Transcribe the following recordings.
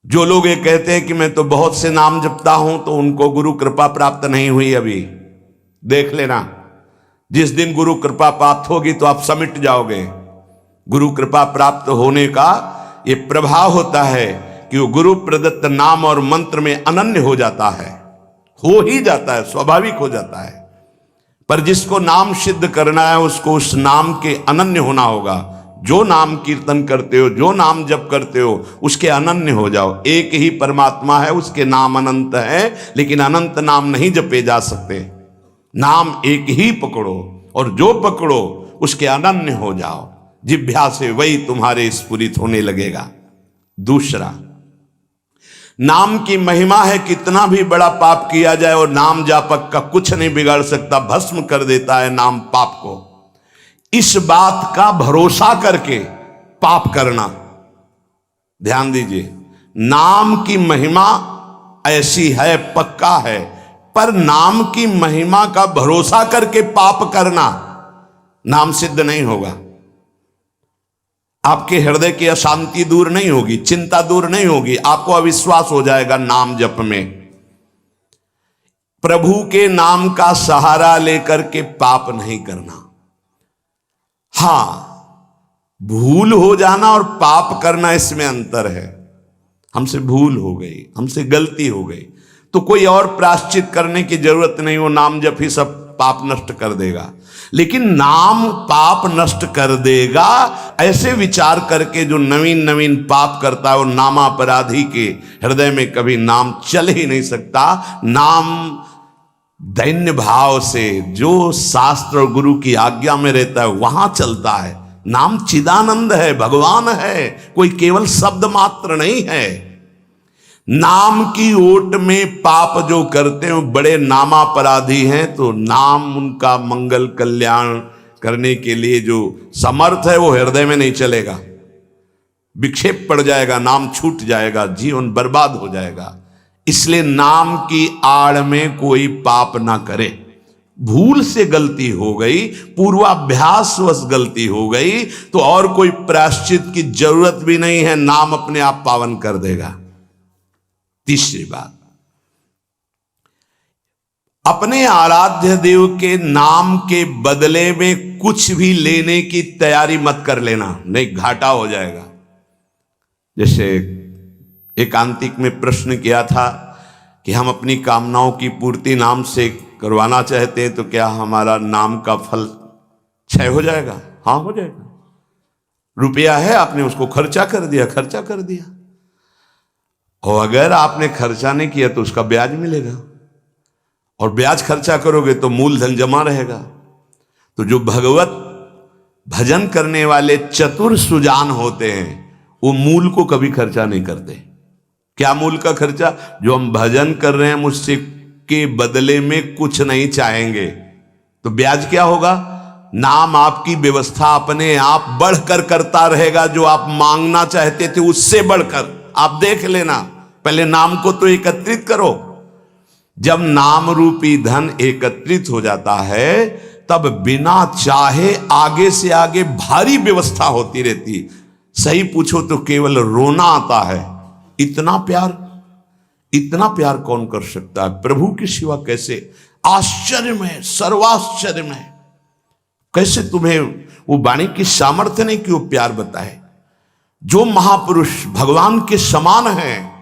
जो लोग ये कहते हैं कि मैं तो बहुत से नाम जपता हूं, तो उनको गुरु कृपा प्राप्त नहीं हुई अभी। देख लेना, जिस दिन गुरु कृपा प्राप्त होगी तो आप समिट जाओगे। गुरु कृपा प्राप्त होने का ये प्रभाव होता है कि वो गुरु प्रदत्त नाम और मंत्र में अनन्य हो जाता है, हो ही जाता है, स्वाभाविक हो जाता है। पर जिसको नाम सिद्ध करना है उसको उस नाम के अनन्य होना होगा। जो नाम कीर्तन करते हो, जो नाम जप करते हो, उसके अनन्य हो जाओ। एक ही परमात्मा है, उसके नाम अनंत है, लेकिन अनंत नाम नहीं जपे जा सकते। नाम एक ही पकड़ो और जो पकड़ो उसके अनन्य हो जाओ। जिह्वा से वही तुम्हारे स्फुरित होने लगेगा। दूसरा, नाम की महिमा है। कितना भी बड़ा पाप किया जाए और नाम जापक का कुछ नहीं बिगाड़ सकता, भस्म कर देता है नाम पाप को। इस बात का भरोसा करके पाप करना, ध्यान दीजिए, नाम की महिमा ऐसी है, पक्का है, पर नाम की महिमा का भरोसा करके पाप करना, नाम सिद्ध नहीं होगा। आपके हृदय की अशांति दूर नहीं होगी, चिंता दूर नहीं होगी, आपको अविश्वास हो जाएगा नाम जप में। प्रभु के नाम का सहारा लेकर के पाप नहीं करना। हां, भूल हो जाना और पाप करना, इसमें अंतर है। हमसे भूल हो गई, हमसे गलती हो गई, तो कोई और प्रायश्चित करने की जरूरत नहीं, वो नाम जप ही सब पाप नष्ट कर देगा। लेकिन नाम पाप नष्ट कर देगा ऐसे विचार करके जो नवीन नवीन पाप करता है, वो नामापराधी के हृदय में कभी नाम चल ही नहीं सकता। नाम दैन्य भाव से जो शास्त्र और गुरु की आज्ञा में रहता है वहां चलता है। नाम चिदानंद है, भगवान है, कोई केवल शब्द मात्र नहीं है। नाम की ओट में पाप जो करते हैं वो बड़े नामापराधी हैं, तो नाम उनका मंगल कल्याण करने के लिए जो समर्थ है वो हृदय में नहीं चलेगा, विक्षेप पड़ जाएगा, नाम छूट जाएगा, जीवन बर्बाद हो जाएगा। इसलिए नाम की आड़ में कोई पाप ना करे। भूल से गलती हो गई, पूर्वाभ्यासवश गलती हो गई, तो और कोई प्रायश्चित की जरूरत भी नहीं है, नाम अपने आप पावन कर देगा। तीसरी बात, अपने आराध्य देव के नाम के बदले में कुछ भी लेने की तैयारी मत कर लेना, नहीं घाटा हो जाएगा। जैसे एकांतिक में प्रश्न किया था कि हम अपनी कामनाओं की पूर्ति नाम से करवाना चाहते हैं, तो क्या हमारा नाम का फल क्षय हो जाएगा? हाँ, हो जाएगा। रुपया है, आपने उसको खर्चा कर दिया, और अगर आपने खर्चा नहीं किया तो उसका ब्याज मिलेगा, और ब्याज खर्चा करोगे तो मूलधन जमा रहेगा। तो जो भगवत भजन करने वाले चतुर सुजान होते हैं वो मूल को कभी खर्चा नहीं करते। क्या मूल का खर्चा? जो हम भजन कर रहे हैं मुझसे के बदले में कुछ नहीं चाहेंगे, तो ब्याज क्या होगा? नाम आपकी व्यवस्था अपने आप बढ़कर करता रहेगा, जो आप मांगना चाहते थे उससे बढ़कर। आप देख लेना, पहले नाम को तो एकत्रित करो। जब नाम रूपी धन एकत्रित हो जाता है तब बिना चाहे आगे से आगे भारी व्यवस्था होती रहती। सही पूछो तो केवल रोना आता है। इतना प्यार कौन कर सकता है प्रभु के सिवा? कैसे आश्चर्य में, सर्वाश्चर्य में, कैसे तुम्हें वो वाणी की सामर्थ्य नहीं कि वो प्यार बताए। जो महापुरुष भगवान के समान हैं,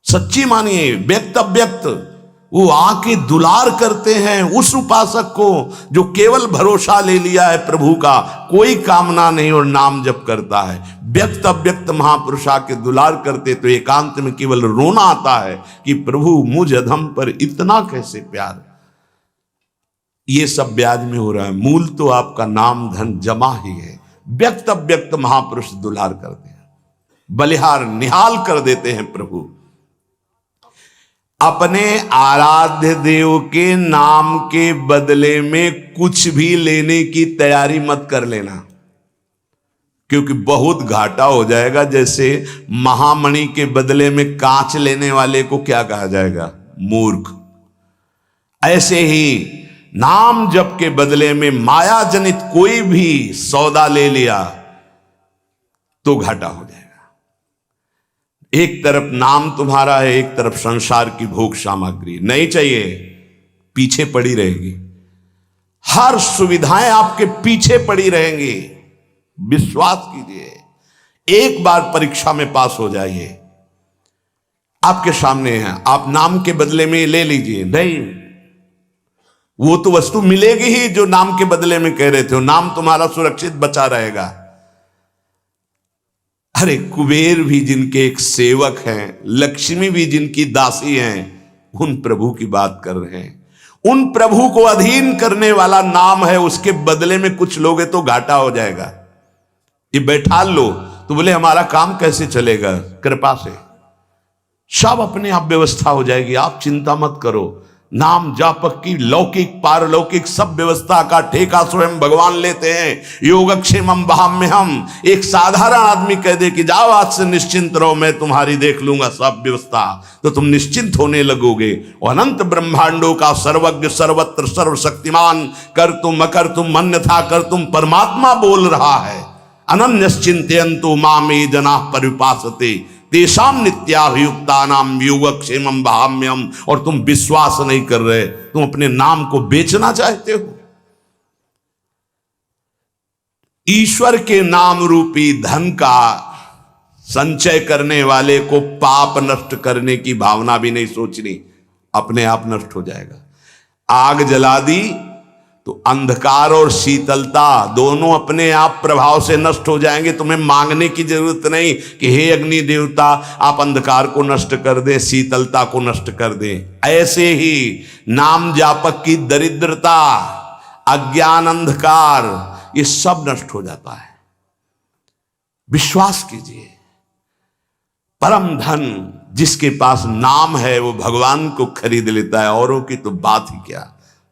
सच्ची मानिए, व्यक्त अव्यक्त, वो आके दुलार करते हैं उस उपासक को जो केवल भरोसा ले लिया है प्रभु का, कोई कामना नहीं और नाम जप करता है। व्यक्त अव्यक्त महापुरुष आके दुलार करते तो एकांत में केवल रोना आता है कि प्रभु मुझ अधम पर इतना कैसे प्यार। ये सब ब्याज में हो रहा है, मूल तो आपका नाम धन जमा ही है। व्यक्त अव्यक्त महापुरुष दुलार करते हैं, बलिहार निहाल कर देते हैं प्रभु। अपने आराध्य देव के नाम के बदले में कुछ भी लेने की तैयारी मत कर लेना, क्योंकि बहुत घाटा हो जाएगा। जैसे महामणि के बदले में कांच लेने वाले को क्या कहा जाएगा? मूर्ख। ऐसे ही नाम जप के बदले में माया जनित कोई भी सौदा ले लिया तो घाटा हो जाएगा। एक तरफ नाम तुम्हारा है, एक तरफ संसार की भोग सामग्री नहीं चाहिए, पीछे पड़ी रहेगी। हर सुविधाएं आपके पीछे पड़ी रहेंगी। विश्वास कीजिए, एक बार परीक्षा में पास हो जाइए, आपके सामने है, आप नाम के बदले में ले लीजिए। नहीं, वो तो वस्तु मिलेगी ही जो नाम के बदले में कह रहे थे। नाम तुम्हारा सुरक्षित बचा रहेगा। अरे कुबेर भी जिनके एक सेवक हैं, लक्ष्मी भी जिनकी दासी हैं, उन प्रभु की बात कर रहे हैं। उन प्रभु को अधीन करने वाला नाम है, उसके बदले में कुछ लोगे तो घाटा हो जाएगा। ये बैठा लो तो बोले हमारा काम कैसे चलेगा, कृपा से सब अपने आप व्यवस्था हो जाएगी, आप चिंता मत करो। नाम जापक की लौकिक पारलौकिक सब व्यवस्था का ठेका स्वयं भगवान लेते हैं। योगक्षेमम वहाम्यहम। एक साधारण आदमी कह दे कि जाओ आज से निश्चिंत रहो, मैं तुम्हारी देख लूंगा सब व्यवस्था, तो तुम निश्चिंत होने लगोगे। अनंत ब्रह्मांडों का सर्वज्ञ सर्वत्र सर्वशक्तिमान कर तुम अकर तुम अन्यथा कर तुम परमात्मा बोल रहा है। अनन्यश्चिन्तयन्तु मामे जनाः परिपासते तेषां नित्याभियुक्तानां योगक्षेमं वहाम्यहम्। और तुम विश्वास नहीं कर रहे, तुम अपने नाम को बेचना चाहते हो। ईश्वर के नाम रूपी धन का संचय करने वाले को पाप नष्ट करने की भावना भी नहीं सोचनी, अपने आप नष्ट हो जाएगा। आग जला दी तो अंधकार और शीतलता दोनों अपने आप प्रभाव से नष्ट हो जाएंगे। तुम्हें मांगने की जरूरत नहीं कि हे अग्नि देवता आप अंधकार को नष्ट कर दें, शीतलता को नष्ट कर दें। ऐसे ही नाम जापक की दरिद्रता, अज्ञान, अंधकार, ये सब नष्ट हो जाता है। विश्वास कीजिए, परम धन जिसके पास नाम है वो भगवान को खरीद लेता है, औरों की तो बात ही क्या।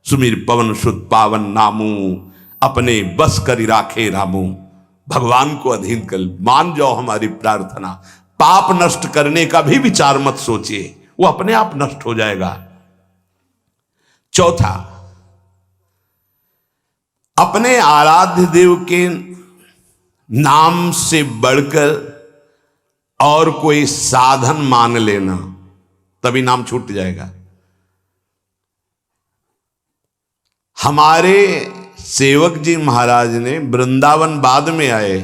सुमिर पवन सुत पावन नामू, अपने बस करी राखे रामू। भगवान को अधीन कर मान जाओ हमारी प्रार्थना। पाप नष्ट करने का भी विचार मत सोचिए, वो अपने आप नष्ट हो जाएगा। चौथा, अपने आराध्य देव के नाम से बढ़कर और कोई साधन मान लेना, तभी नाम छूट जाएगा। हमारे सेवक जी महाराज ने वृंदावन बाद में आए,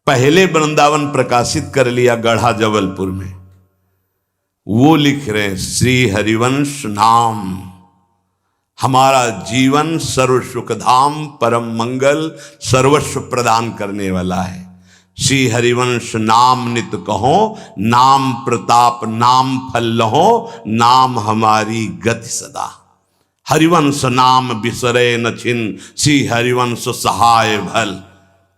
पहले वृंदावन प्रकाशित कर लिया गढ़ा जबलपुर में। वो लिख रहे हैं, श्री हरिवंश नाम हमारा जीवन सर्व सुखधाम परम मंगल सर्वस्व प्रदान करने वाला है। श्री हरिवंश नाम नित कहो, नाम प्रताप नाम फल लहो, नाम हमारी गति सदा। हरिवंश नाम बिसरे न छिन, श्री हरिवंश सहाय भल।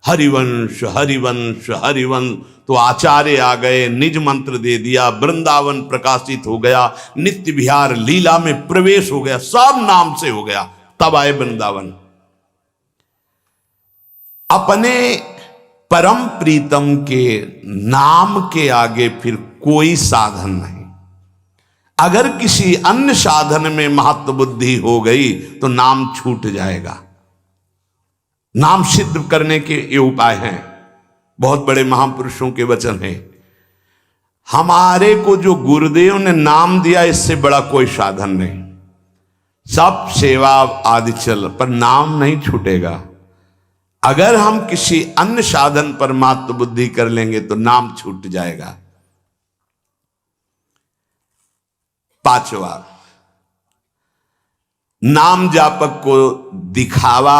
हरिवंश हरिवंश हरिवंश। तो आचार्य आ गए, निज मंत्र दे दिया, वृंदावन प्रकाशित हो गया, नित्य विहार लीला में प्रवेश हो गया, सब नाम से हो गया। तब आए वृंदावन। अपने परम प्रीतम के नाम के आगे फिर कोई साधन नहीं। अगर किसी अन्य साधन में महत्व बुद्धि हो गई तो नाम छूट जाएगा। नाम सिद्ध करने के ये उपाय हैं, बहुत बड़े महापुरुषों के वचन हैं। हमारे को जो गुरुदेव ने नाम दिया, इससे बड़ा कोई साधन नहीं। सब सेवा आदि चल, पर नाम नहीं छूटेगा। अगर हम किसी अन्य साधन पर महत्व बुद्धि कर लेंगे तो नाम छूट जाएगा। पांचवा, नाम जापक को दिखावा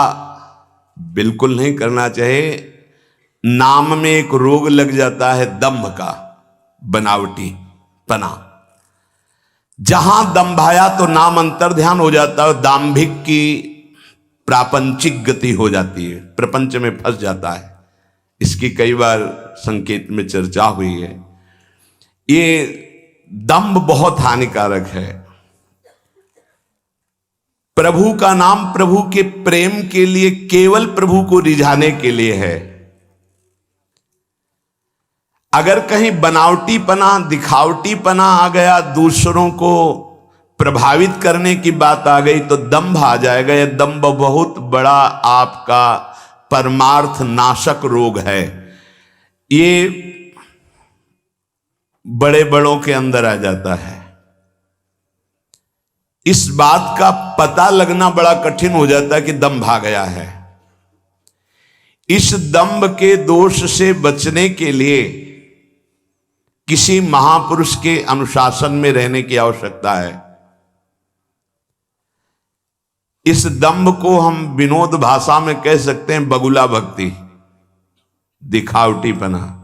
बिल्कुल नहीं करना चाहिए। नाम में एक रोग लग जाता है दंभ का, बनावटी पना। जहां दंभाया तो नाम अंतर ध्यान हो जाता है, दाम्भिक की प्रापंचिक गति हो जाती है, प्रपंच में फंस जाता है। इसकी कई बार संकेत में चर्चा हुई है। ये दंभ बहुत हानिकारक है। प्रभु का नाम प्रभु के प्रेम के लिए, केवल प्रभु को रिझाने के लिए है। अगर कहीं बनावटीपना, दिखावटीपना आ गया, दूसरों को प्रभावित करने की बात आ गई तो दंभ आ जाएगा। यह दंभ बहुत बड़ा आपका परमार्थ नाशक रोग है। ये बड़े बड़ों के अंदर आ जाता है। इस बात का पता लगना बड़ा कठिन हो जाता है कि दंभ आ गया है। इस दंभ के दोष से बचने के लिए किसी महापुरुष के अनुशासन में रहने की आवश्यकता है। इस दंभ को हम विनोद भाषा में कह सकते हैं बगुला भक्ति, दिखावटीपना।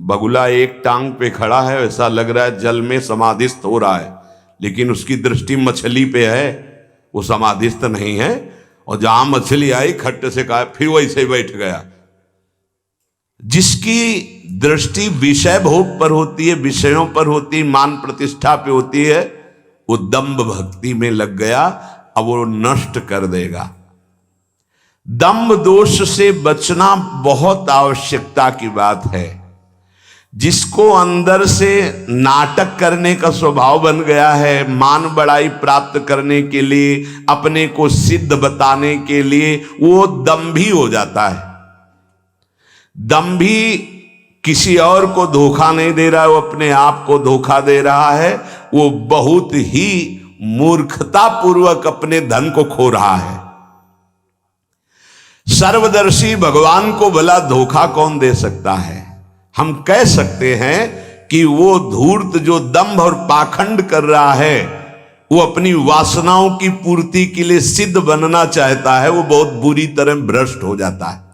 बगुला एक टांग पे खड़ा है, ऐसा लग रहा है जल में समाधिस्थ हो रहा है, लेकिन उसकी दृष्टि मछली पे है, वो समाधिस्थ नहीं है। और जहां मछली आई खट्ट से कहा फिर वैसे ही बैठ गया। जिसकी दृष्टि विषय भोग पर होती है, विषयों पर होती है, मान प्रतिष्ठा पे होती है, वो दंभ भक्ति में लग गया, अब वो नष्ट कर देगा। दंभ दोष से बचना बहुत आवश्यकता की बात है। जिसको अंदर से नाटक करने का स्वभाव बन गया है, मान बड़ाई प्राप्त करने के लिए, अपने को सिद्ध बताने के लिए, वो दंभी हो जाता है। दंभी किसी और को धोखा नहीं दे रहा है, वो अपने आप को धोखा दे रहा है। वो बहुत ही मूर्खता पूर्वक अपने धन को खो रहा है। सर्वदर्शी भगवान को भला धोखा कौन दे सकता है? हम कह सकते हैं कि वो धूर्त जो दंभ और पाखंड कर रहा है, वो अपनी वासनाओं की पूर्ति के लिए सिद्ध बनना चाहता है, वो बहुत बुरी तरह भ्रष्ट हो जाता है।